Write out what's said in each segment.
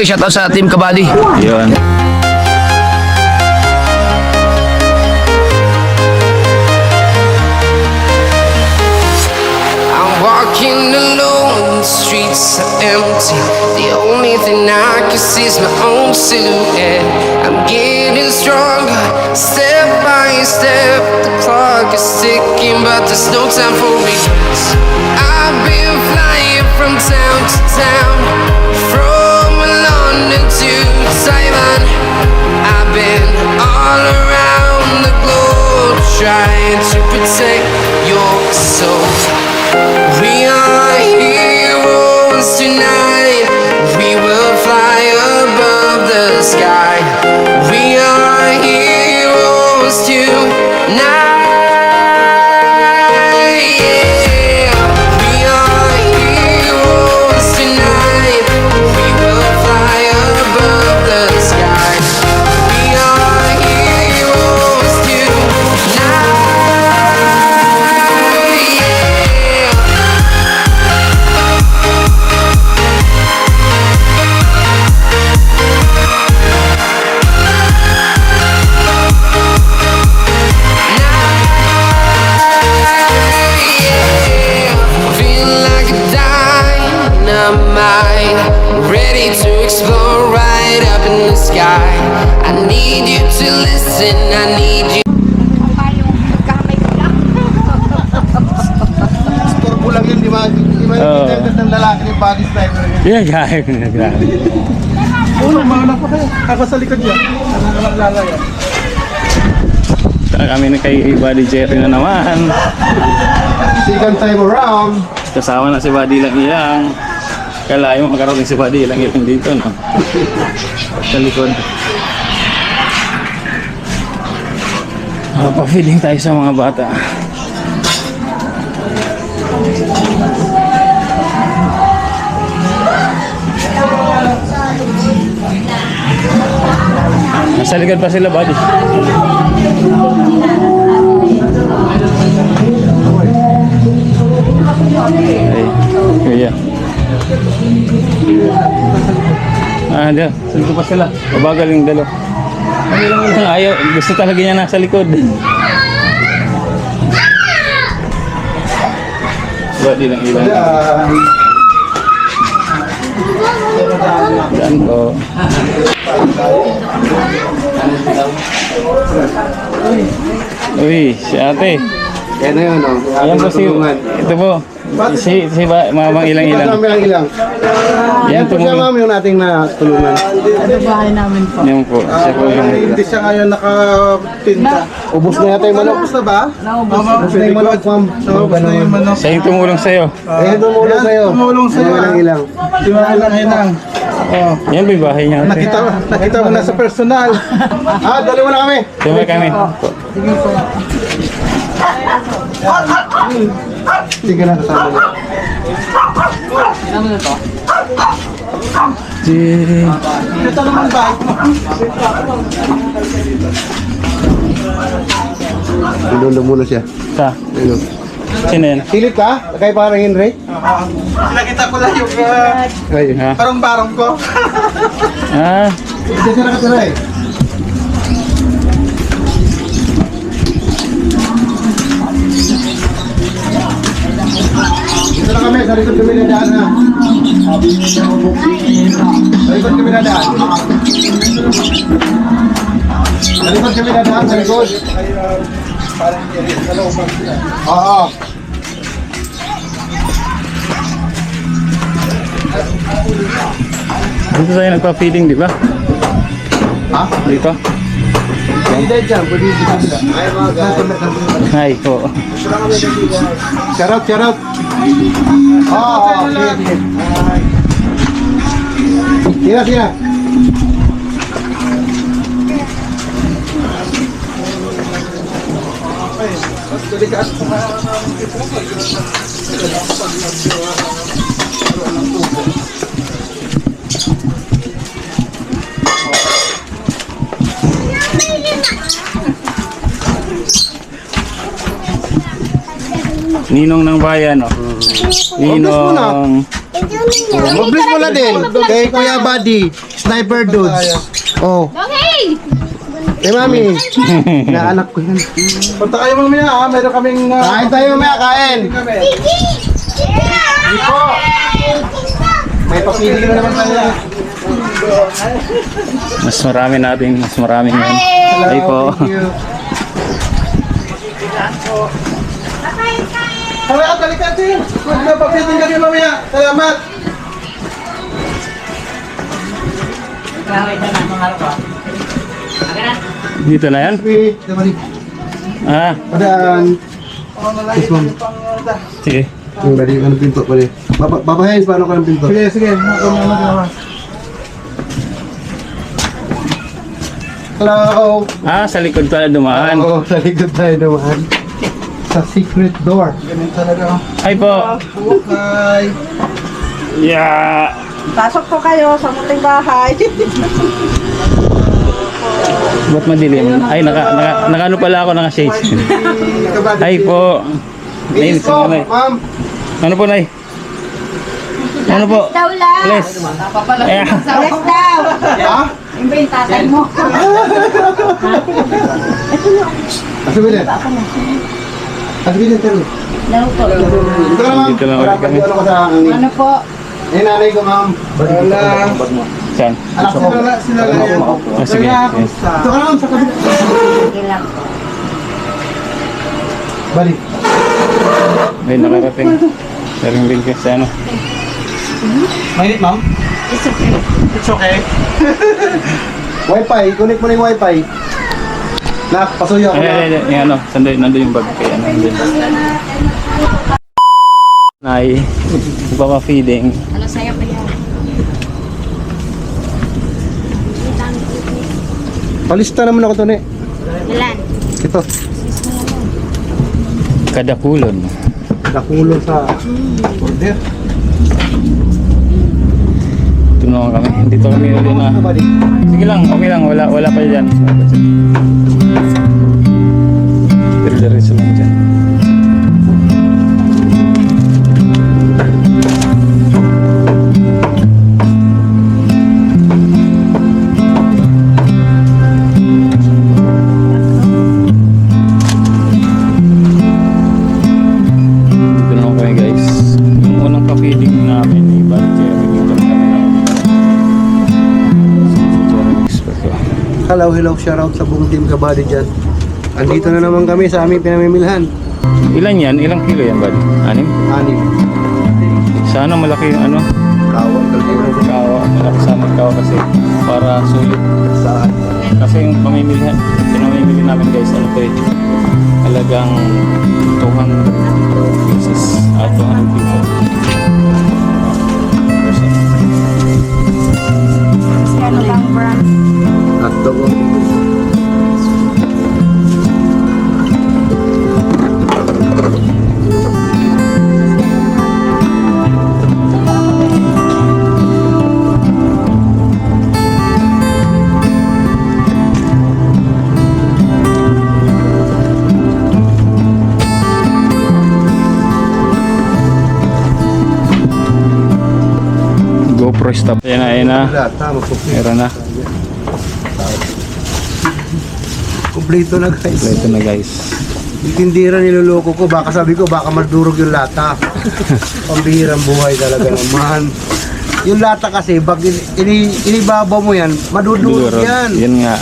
Oy, shoutout sa Team Kabady. Yun. Walking alone, the streets are empty. The only thing I can see is my own silhouette. I'm getting stronger, step by step. The clock is ticking, but there's no time for regrets. I've been flying from town to town, from London to Taiwan. I've been all around the globe, trying to protect your soul. We are heroes tonight. We will fly above the sky. We are heroes tonight. Yeah. We are heroes tonight. We will fly above the sky. We are heroes tonight. Ready to explore right up in the sky. I need you to listen, I need you. Turbo lang yun, di ba? Di ba yung intended ng lalaki ni body sniper? Yeah, grabe. Grabe. Oo, mauna pa kayo. Ako sa likod niya. Nakakalala yan. Saka kami na kay Buddy Jerry na naman. Second time around. Kasama na si Buddy lang ilang. Kalayo makarating si Buddy lang ilang dito, no? Sa likod. Pa-feeding tayo sa mga bata. Nasa likod pa sila, Buddy. Ay, kuya. Diyan. Sa likod pa sila. Mabagal yung dalo. Ayaw. Gusto talaga niya nasa likod. Buddy lang ilan. Yan po. Uy, si ate. Yan na yun, no? Ayan po si... Ito po. Si mamang ilang-ilang. Ilang. Yan po. Siya mami yung nating natulungan. Ano bahay namin po? Yan po. Siya po yung... Hindi siya ngayon nakatinda. Ubus na yata yung manok. Ubus na ba? Naubos. Ubus na yung manok, ma'am. Ubus na yung manok. Siya yung tumulong sa'yo. Ayan, tumulong sa'yo. Tumulong sa'yo. Ilang. Ilang. Oh. Yan po yung bahay niya. Nakita mo na sa personal. Dali mo na kami. Tumay kami. Sige po. Sige na, kasama niya. Ano na to? Ito naman ba? Inundo muna siya. Ta. Sino yan? Silip ka? Kay parang Henry? Nakita ko lang yung Ay. Ha? parang-barong ko. Ah. Hindi siya nakatira eh. Dito na kami, sa likod kami nadaan ha. Sa likod kami nadaan. Sa likod kami nadaan, sa likod. Oo. Dito tayo nagpa-feeding, di ba? Ha? Dito. Hindi dyan, pwede dito sila. Ay mga guys. Hi po. Charot, charot. Oo, sige, sige. Sina, sina. Ninong ng bayan, oh. Ninong. Mag-bless mo na din. Kay Kuya Buddy. Sniper Dudes. Oh. Okay! Kay Mami. Naanak ko yan. Punta kayo mamaya ha. Meron kaming... Kain tayo mamaya, kain. Hindi po. May papili na naman tayo. Mas marami yan. Ay po. Thank you. Mamaya, balikan din. Magpapitin kami mamaya. Salamat. Dito na yan? Happy. Damali. Ah, Padaan. This one. sige. Yung bali ka ng pinto pala. Babahayin, paano ka ng pinto? Sige, sige. Hello. Ah, sa likod pala dumaan. Oo, sa likod tayo naman. Sa secret door. Ganun talaga. Ay po. Hi. Yeah. Pasok po kayo sa munting bahay. Ba't madilim? Ay, naka-ano pala ako, naka-shades. Ay po. Nay, Bilis po, ma'am. ano po, Nay? Ano po? Daw lang! Bless. Eh, Bless daw! Ha? Yung ba yung tatay mo? Asubilin. Asubilin, tero. Daw po. Dito ka na, ma'am. Dito lang ulit kami. Ano ka sa angin? Ano po? Eh, nanay ko, ma'am. Wala. saan? Anak ko. Sila lang yan. Oh, sige. Wala, Yes. kumusta? Dito ka na, ma'am, sa kabila. Sige lang. Balik. May nakarating. Daring din kasi ano. Mainit, ma'am? It's okay. It's okay. Wi-Fi, connect mo na yung Wi-Fi. Nak, pasuyo ako na. Yung ano, nandun yung bag kaya nandun. Nay, ipapa-feeding. Ano sa'yo ba yan? Palista naman ako to, ne. Ilan? Ito, Kadakulon. nakulo sa order. Tulungan kami. Dito kami uli na. Balik. Sige lang, okay lang. Wala pa dyan. Diretso lang dyan. Dito naman kami guys. Yung unang pa-feeding namin ni Badger. Dito na kami ng expert ko. Hello, hello, shoutout sa buong team Kabady dyan. Andito na naman kami sa aming pinamimilhan. Ilan yan? Ilang kilo yan, Bad? 6? Anim. Sana malaki yung ano, Kawal, kalibro. kawa. Malaki sana yung kawa kasi para sulit. Saan? Kasi yung pinamimili namin guys, ano to eh, halagang 200 pesos. 200 pesos. Ano bang brand? Hotdog. GoPro stop. Ayan na. Lahat, tama po. Meron na. Kumpleto na guys. Ito na guys. Yung tindira niloloko ko, baka sabi ko, baka madurog yung lata. Pambihirang buhay talaga naman. Yung lata kasi, pag inibabaw mo yan, madudurog Durog. yan. Yan nga.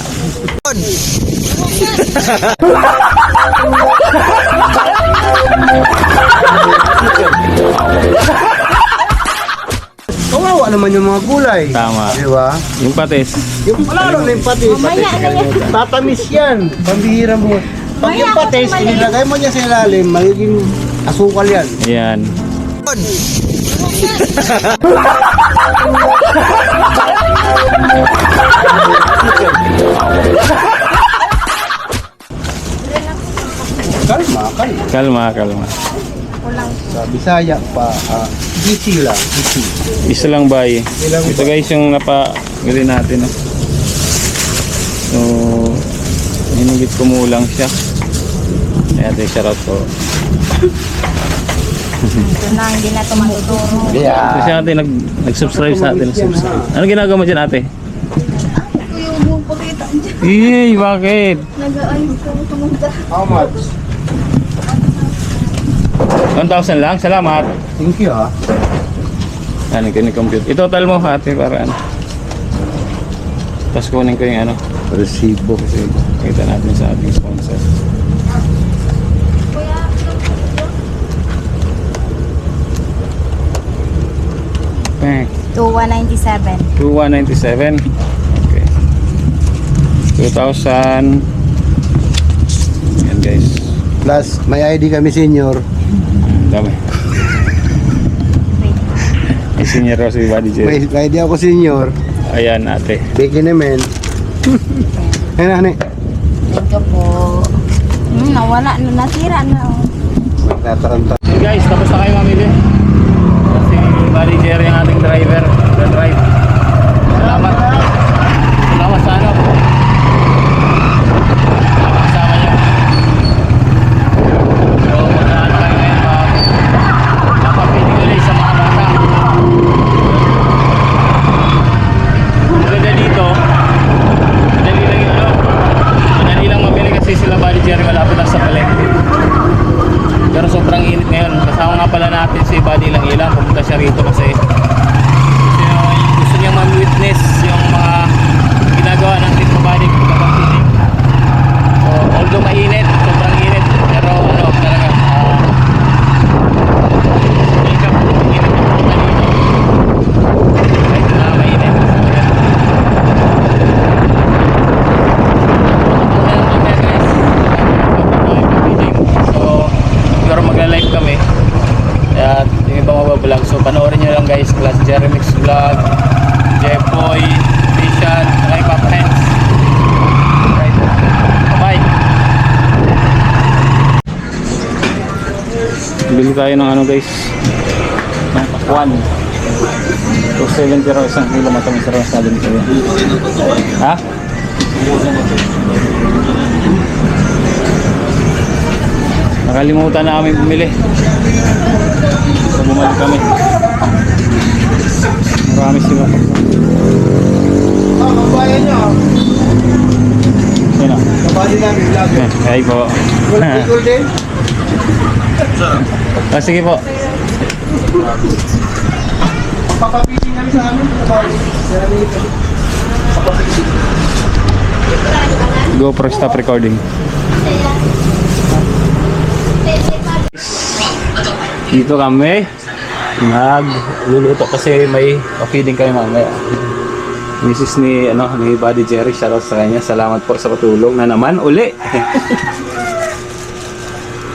Kawawa naman yung mga gulay. Tama. Di ba? Yung patis. Yung lalo na yung patis. Tatamis yan. Pambihirang buhay. Pag yung patis, inilagay mo niya sa ilalim, magiging asukal yan. Ayan. Kalma. Kalma. Sa Bisaya pa, GC lang. GC. Isa lang bay. Ilang Ito guys yung napagili natin. No? So, hinugit kumulang siya. Kaya ito yung shoutout ko. Ito na, hindi na ito matuturo. Yeah. Kasi ate nag-subscribe sa atin. Ano ginagawa mo dyan ate? Yung buong pakita dyan. Iyy, bakit? Nag-ayos ko kumanda. How much? 1,000 lang? Salamat. Thank you ha. Ano, compute. I-total mo ate para ano. Tapos kunin ko yung ano. Resibo. Kita natin sa ating sponsor. Okay. 2197. 2197. Okay. 2,000. Yan guys. Plus, may ID kami senior. Dami. May senior raw si Buddy Jerry. May ID ako senior. Ayan ate. Bigyan naman. Ayun na, Thank you po. Nawala na, natira na. Nagtataranta. So guys, tapos na kayo mamili. Si Buddy Jerry ang ating driver. Drive. Salamat. Salamat sa ano. Kasama niya. So, magkano kayo ngayon napapili ulit sa mga bata. Maganda dito. Madali lang yung ano. Madali lang mabili kasi sila Buddy Jerry malapit lang sa palengke. Pero sobrang init ngayon. Kasama nga pala natin si Buddy lang ilang. Pumunta siya rito kasi gusto niya ma-witness yung mga ginagawa ng Tito Buddy kapag pinig. So, although mainit, sobrang init. Pero ano, talaga init yung pumunta dito. Kahit na mainit. So, siguro magla-live kami at yung ibang mabablog, so panoorin nyo lang guys, Class Jeremix Vlog, Jeffoy, Vision, Ray Papa Hens. Right. Bye. Bili tayo ng ano guys, ng pakwan. 270 raw isang kilo, matamis raw sa atin sa'yo. Ha? Nakalimutan na kami bumili. So bumalik kami. Marami sila. Kabayan nyo. Sino? Kabali namin vlog. Ay po. Cool din. Sige po. Papapiling kami sa amin. GoPro stop recording. Dito kami nagluluto kasi may feeding kami mamaya. Mrs. ni Buddy Jerry, shoutout sa kanya. Salamat po sa patulong na naman uli.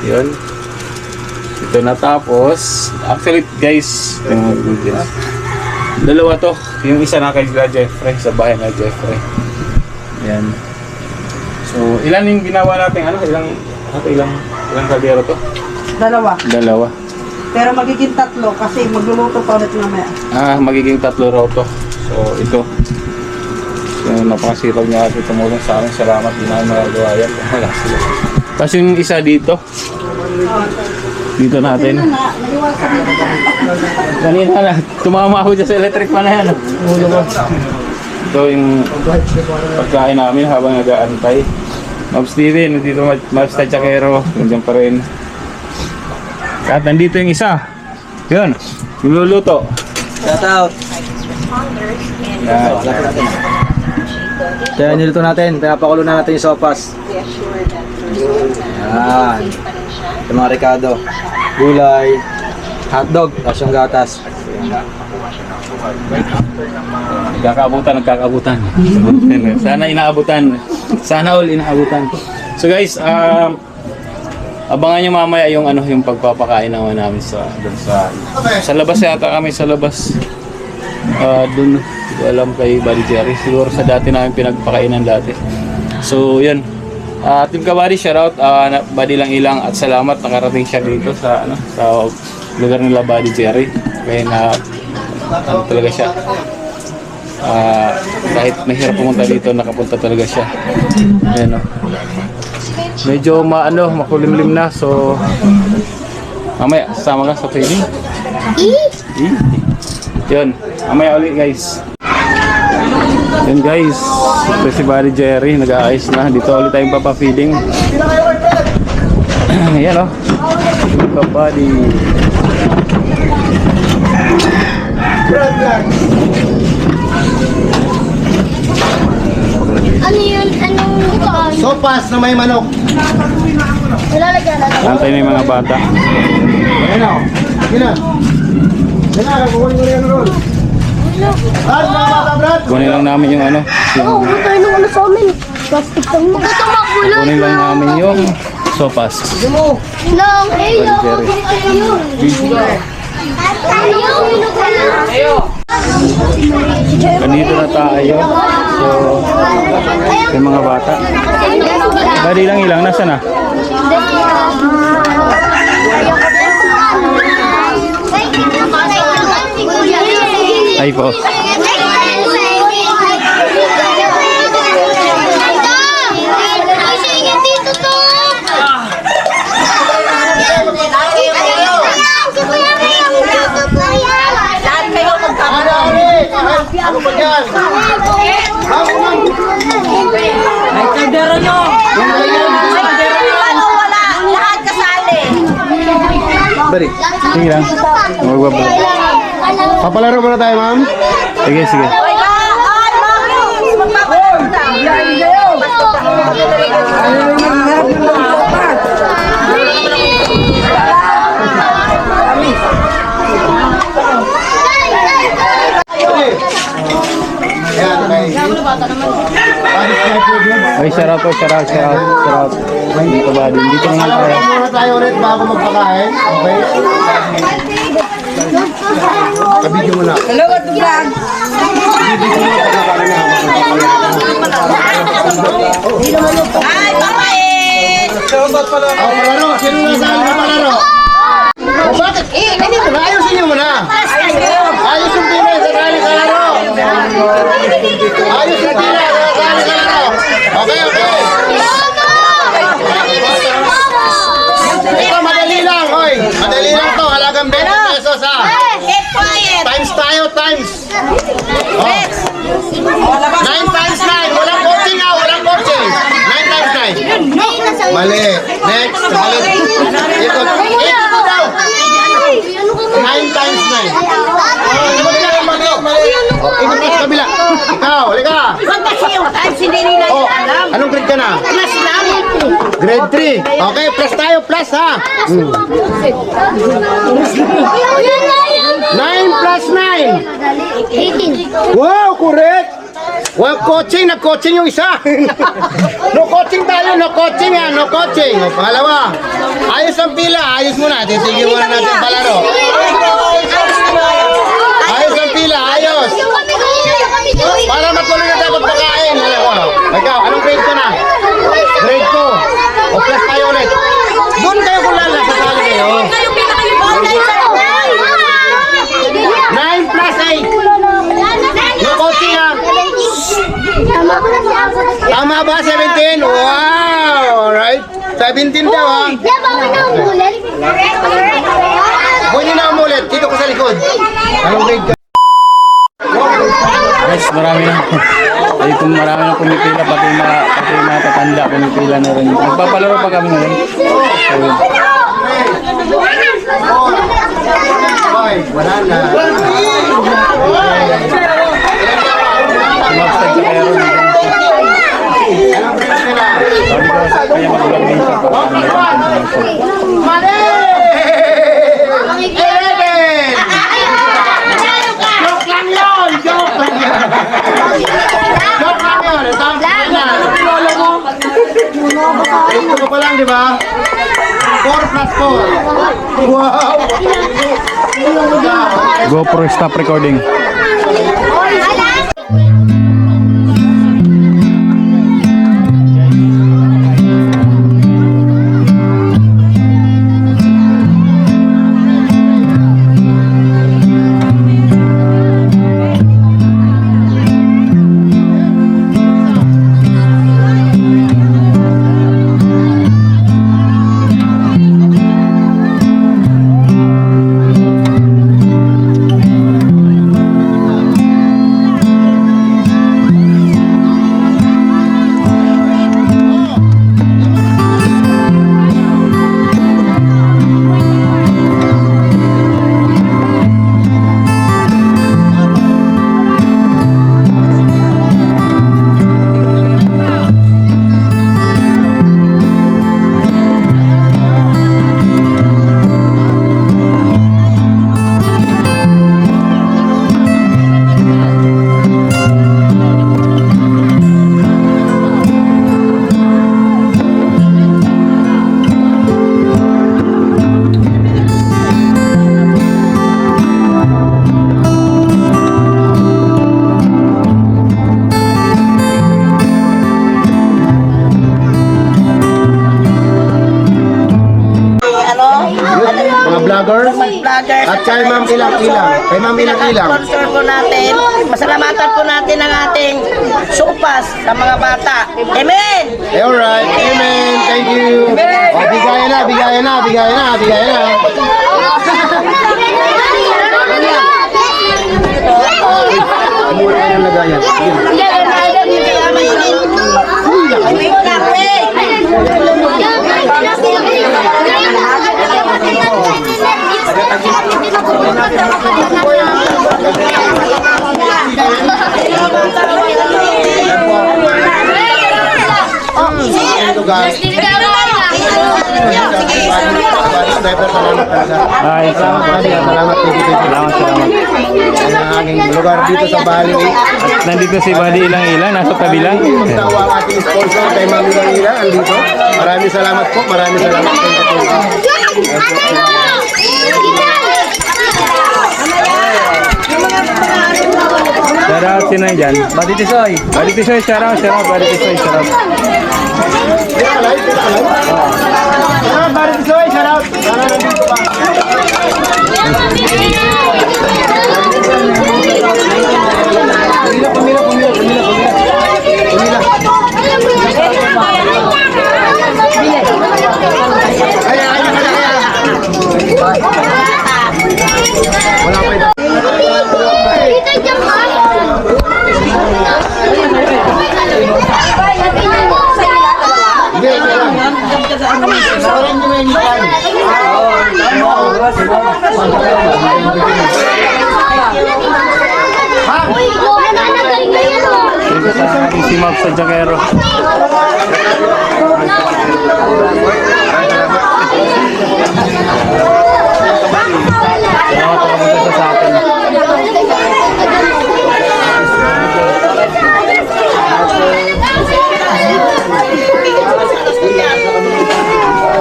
Yun. Ito natapos. Actually guys, dalawa to. Yung isa na kay Jeffrey, sa bahay na Jeffrey. Yan. So, ilan yung ginawa natin? Ilang kaldero to? Dalawa. Pero magiging 3 kasi magluluto pa ulit mamaya. Magiging 3 raw to. So, ito. So, napakasipag niya kasi tumulong sa amin. Salamat, di namin magagawa yan. Wala sila. Tapos yung isa dito. Dito natin. Kanina na. Tumama ako dyan sa electric pa na yan. Ulo ko. Ito yung pagkain namin habang nag-aantay. Mabs Steven, dito Mabs Tachakero. Nandiyan pa rin. At nandito yung isa. Yun. Niluluto. Shout out. Yan. Kaya nilito natin, pinapakulo na natin yung sopas. Yan. Yung mga Ricardo. Gulay. Hotdog. Tapos yung gatas. Nagkakaabutan. Sana inaabutan. Sana all inaabutan. So guys, abangan nyo mamaya yung yung pagpapakain naman namin sa labas yata kami sa labas. Dun, hindi ko alam kay Buddy Jerry. Siguro sa dati namin pinagpakainan dati. So, yun. Team Kabady, shoutout. Buddy lang ilang at salamat. Nakarating siya dito sa lugar nila Buddy Jerry. Kaya talaga siya. Kahit mahirap pumunta dito, nakapunta talaga siya. Ayan o. Medyo makulimlim na. So, Mamaya, sasama ka sa feeding? Yun, mamaya ulit guys. Yun guys, ito si Buddy Jerry, nag-aayos na. Dito ulit tayong papafeeding. Ayan o. Buddy. Ano yun? Anong bukaan? Sopas na may manok. Nilalagyan na. Antay na yung mga bata. Ayan o. Sige na. Sige na, kukunin ko rin ang roll. Brad, mga bata, Brad. Kunin lang namin yung ano. Oo, huwag tayo nung ano sa amin. Plastic lang mo. Ito makulay. Kunin lang namin yung sopas. Lang, Buddy Jerry. Ganito na tayo. So, yung mga bata. Buddy lang ilang, nasa na? Ay po. Lahat kayo magkakaroon. Ano ba yan? Ay, kaldero nyo. Kaldero nyo. Ano, wala. Lahat kasali. Bari. Sige lang. Magbabalik. Papalaro muna tayo, ma'am. Sige, sige. Ay, mami. Magpapalaro na. Ayan, okay. Ay, shout out po, shout out. Dito Buddy. Dito naman tayo. Palaro muna tayo ulit bago magpakain. Okay? Kabidyo mo na. Hello, what the vlog? Ay, papain! Palaro. Sino na saan na palaro? O bakit? Ayusin niyo muna. Ayos yung pila sa kali kalaro. Ayos yung pila sa kali kalaro. Okay, okay. Ito, madali lang, hoy. Madali lang to. Halagang 20 pesos, ha. Keep quiet! Times tayo, times. Oh. 9 times 9. Walang coaching, ha. Walang coaching. 9 times 9. Mali. Next. Mali. Ito. Ito daw. 9 times 9. Ikot ka sa kabila. Ikaw, halika. Hindi nila Oh, anong grade ka na? Grade 3. Okay, plus tayo, plus ha. 9 plus 9. Wow, correct. Well, coaching, nag-coaching yung isa. No coaching tayo, no coaching ha, no coaching. O, pangalawa, ayos ang pila, ayos muna. Titigil muna natin palaro. Ayos ang pila, ayos. Para matuloy na tayo pagpakain. Ikaw, anong grade ka na? Grade 2. O plus tayo ulit. Doon kayo kung lala, sasali kayo. 9 plus 8. No coaching ha. Tama ba? 17? Wow! Alright. 17 daw ha. Huwag niyo na umulit. Dito ka sa likod. Anong grade ka? Guys, marami na. Ay, kung marami na pumipila, pati mga tatanda pumipila na rin. Magpapalaro pa kami ngayon. So, yun. Okay, wala na. Sumabstag sa kaya ron. Sabi ko sa kanya magulang minsan pa. Mali! 11! Joke lang yun! Joke lang yun! Joke lang yun! Tama na! Lolo mo? Ito ko pa lang, di ba? 4 plus 4. Wow! GoPro stop recording. mga vlogger. vloggers. At kay Ma'am Ilang-Ilang. Kay Ma'am Ilang-Ilang. Sponsor po natin. Pasalamatan po natin ang ating supas sa mga bata. Amen! Alright, amen. Thank you. O, bigayan na, bigayan na, bigayan na, bigayan na. Mura ka ng lagayan. Ito guys. Driver, salamat talaga. Ay, salamat po. Salamat, thank you. Salamat. Ang aking lugar dito sa Bali. Nandito si Buddy Ilang-Ilang, nasa tabi lang. Tawa ang ating sponsor kay Ma'am Ilang-Ilang, andito. Maraming salamat po, maraming salamat. Shoutout, sino yun dyan? Buddy Tisoy. Buddy Tisoy, shoutout, Buddy Tisoy, shoutout. Salamat, Buddy Tisoy, shoutout. Sana nandito pa. Wala pa ito. Dito sa aking si Mab sa Jaquero. Salamat po kapunta sa atin.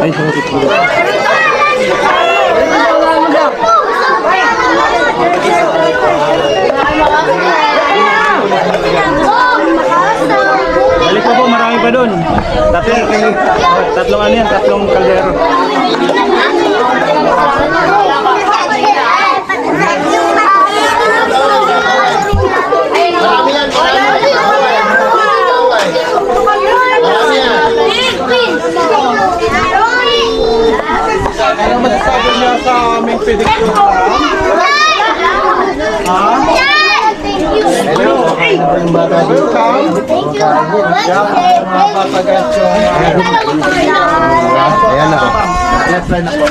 Ay, sorry po. Balik pa po, marami pa doon. Tatlong ano yan, tatlong kaldero. Marami yan, marami yan. Marami yan. Ano masasabi niya sa aming pedicure? Hello. Welcome. Ayan na. Left line ako.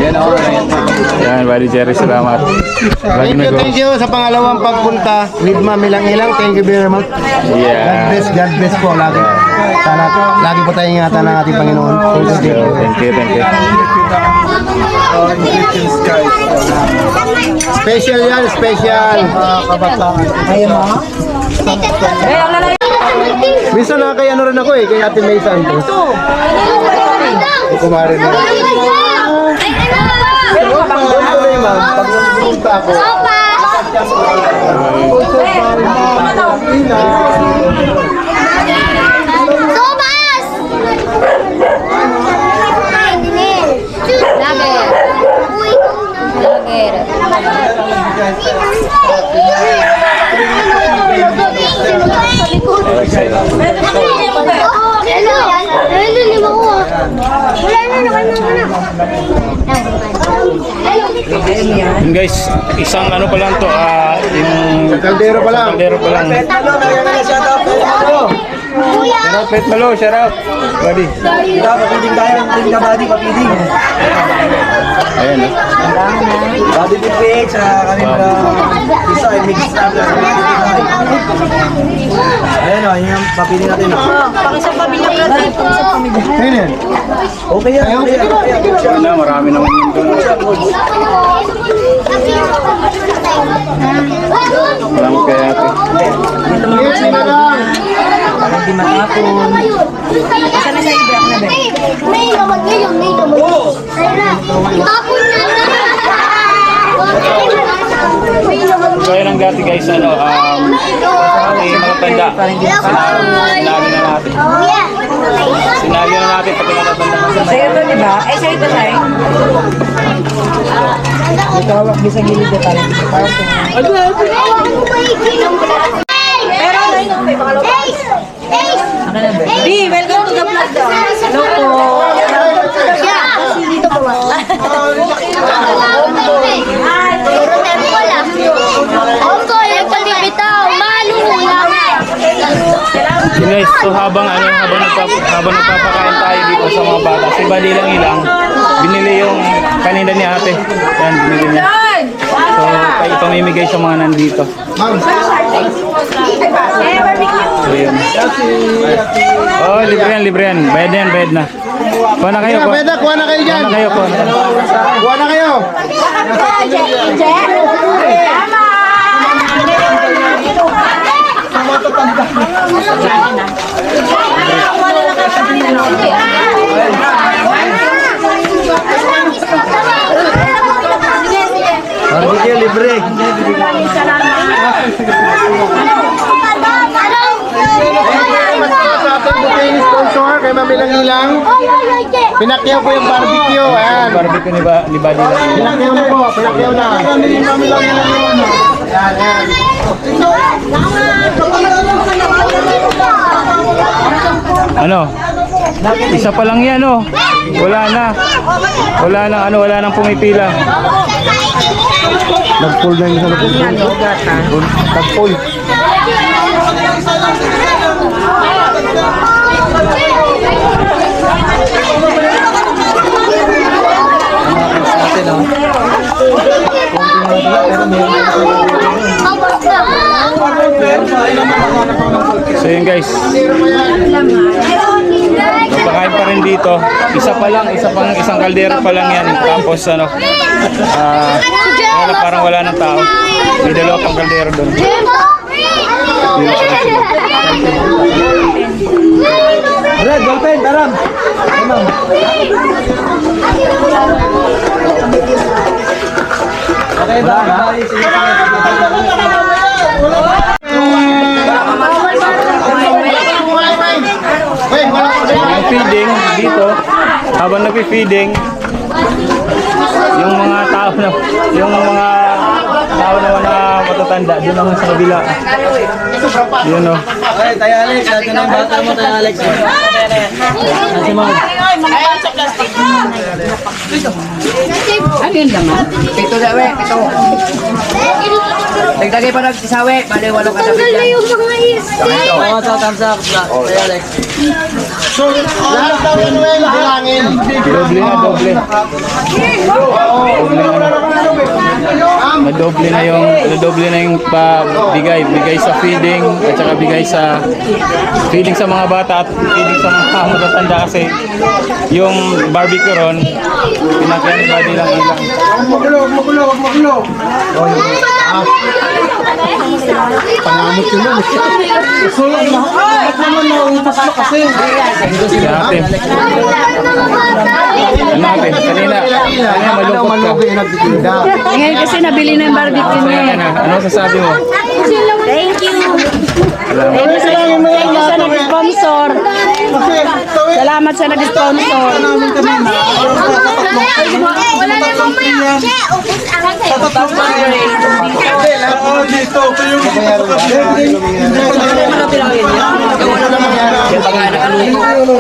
Yan ako. Yan, Buddy Jerry, salamat. Lagi Thank you sa pangalawang pagpunta with Ma'am Ilang-Ilang. Thank you very much. Yeah. God bless po lagi. Sana lagi po tayong ingatan ng ating Panginoon. Thank you. Special yan, special. Minsan na kay ano rin ako eh, kay Ate May Santos. Kumari na. Tuloy ma'am, pag nagpunta ako. Thomas! Yun guys, isang ano pa lang to, yung Kaldero pa lang. kaldero pa lang. Shoutout, Pet Malo, shoutout. Buddy. Papiling tayo. Papiling ka, buddy. Papiling. Ayan, Buddy Pipig sa kanila. Isa ay mix starter. Ayan o, yung papiling natin. Pakisang pamilya natin. Ayun yan. Okay yan. Okay yan. Wala, marami naman yun doon. Salamat kay ate. Yes, na lang. Hindi matapon. May naman ngayon, may naman. Tapon na So ayun ang dati guys, Sinali na natin. Sinali na natin pati natatanda sa Sa'yo to, di ba? Eh, sa'yo to, sa'yo. Ito hawak di sa gilid na tayo. Pero ano yun? May baka lupa. Di, welcome to the vlog daw. Hello po. Dito po ba? Opo, yung palibitaw. Malungulang. So guys, so habang nagpapakain tayo dito sa mga bata, si Buddy lang ilang binili yung kanina ni ate. Yan, binili niya. So, ipamimigay sa mga nandito. So, yun. Oh, libre yan. Bayad na. Kuha na kayo. Kuha na kayo dyan. Kuha na kayo. Barbecue libre. Sa ating booking sponsor kay Mami Langilang. Pinakyaw po yung barbecue. Ayan. Barbecue ni Buddy lang. Pinakyaw na po. Pinakyaw na. Mami Langilang yun. Ayan. Ano? Isa pa lang yan, oh. Wala nang pumipila. Nag-pull na yung sa Nag-pull. Natin, no? So yun guys, napakain pa rin dito. Isang kaldero pa lang yan. Tapos ano, parang wala ng tao. May dalawa pang kaldero doon. Red, ballpen, taram. Okay, ba? Yung feeding dito, habang nagpi-feeding, yung mga tao naman na matatanda, doon naman sa kabila. Yun o. Okay, tayo Alex. Natin ang bata mo, tayo Alex. Nasi mo. Ano yun naman? Ito na, we. Ito. Nagtagay pa nagsisawi. Bale, walang kasabit Wala yan. yung mga isip. Oo, thumbs up. Tayo Alex. So, lahat daw yun yung bilangin. Doble na. Doble na yung bigay sa feeding at saka bigay sa feeding sa mga bata at feeding sa mga matatanda kasi yung barbecue ron pinakyan Buddy lang ilang. Pangamot yun lang. Sulang lahat naman nauutas na kasi. Natin. Kanina malungkot ka. Ngayon kasi nabili na yung barbecue niya. Ano sasabi mo? Thank you. Thank you sa nag-sponsor. Salamat sa nag-sponsor. Wala na mamaya. Che, ubus ang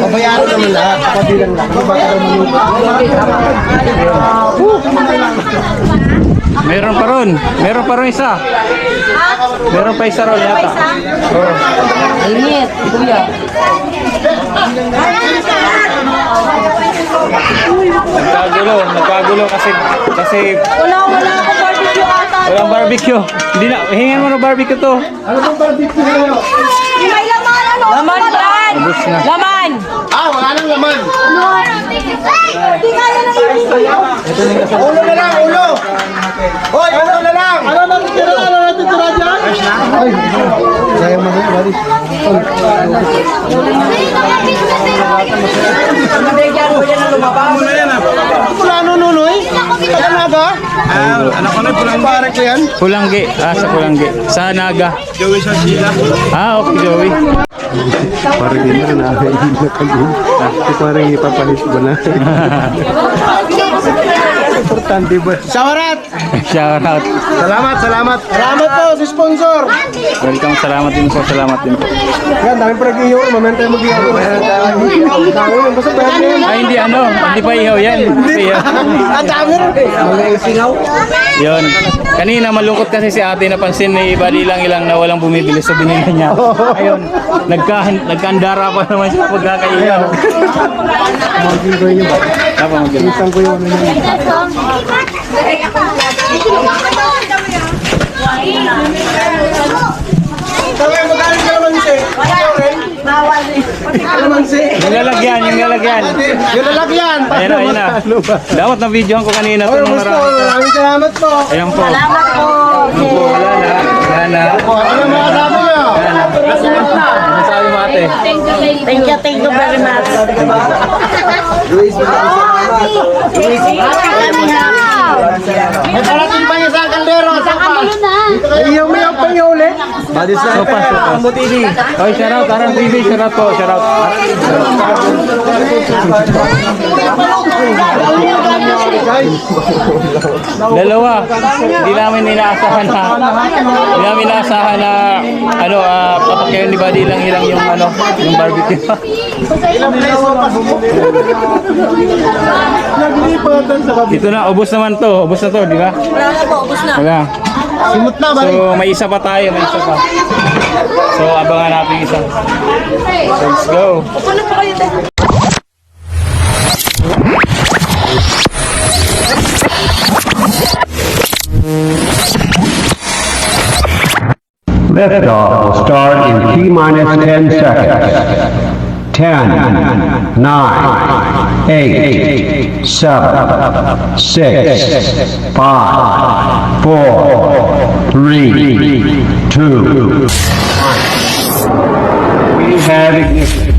Babayaran naman lahat. Kabilang lang. Meron pa ron isa. Meron pa isa ron yata. Oo. Init, kuya. Nagkagulo kasi Wala akong barbecue ata. walang barbecue. Hindi na, hingin mo ng barbecue to. Ano bang barbecue nyo? May laman, ano? Laman, Brad! Ubus na. Laman! Wala nang laman. Di kaya na Ulo na lang, ulo. Hoy, ulo na lang. Ano natitira dyan? Ay, sayang mo na yun, Baris. Wala nununoy. Taga Naga? Anak ko na pulang Pare ko yan. Pulanggi. Sa Pulanggi. Sa Naga. Joey sa sila. Okay, Joey. Parang hindi na nakakain na kami. Parang ipapanis ba na? Importante ba? Shawarat! Shout out. Salamat, salamat. Salamat po sa sponsor. Welcome. Salamat din po. Salamat din po. Yan, dami pa nag-ihaw. Mamaya tayo mag-ihaw. Basta pwede. Ay, hindi ano. Hindi pa ihaw yan. Hindi pa ihaw. Ang dami rin. Yun. Kanina malungkot kasi si ate napansin ni Buddy ilang na walang bumibili sa binili niya. Ayun. Nagkandara pa naman siya pagkakaihaw. Tama mo dyan. Isang ko yung ano yan. Tawag mo galing kalamansi. Kalamansi. Yung lalagyan. Yung lalagyan. Ayun na. Dapat na videohan ko kanina. Oy, gusto. Maraming salamat po. Ayan po. Salamat po. Wala na. Ano mga sabi nyo? Ano sabi mo ate? Thank you very much. May parating pa niya sa kaldero. Sa Ano na? Ayaw mo yung pangyauli. Body sniper. Ambo TV. Oy, shout out. Arang TV. Shout out po. Shout out. Dalawa. Hindi namin inaasahan na ano, papakyawan ni Buddy lang yung ano, yung barbecue. Naglipatan sa kabit. Ito na, ubos naman to. Ubos na to, di ba? Wala na po, ubos na. Wala. Simot na ba? So, may isa pa tayo, may isa pa. So, abangan natin isa. So, let's go. Upo na po kayo tayo. Liftoff will start in T-minus 10 seconds. 10, 9, 8, 7, 6, 5, 4, 3, 2, 1. We have ignition.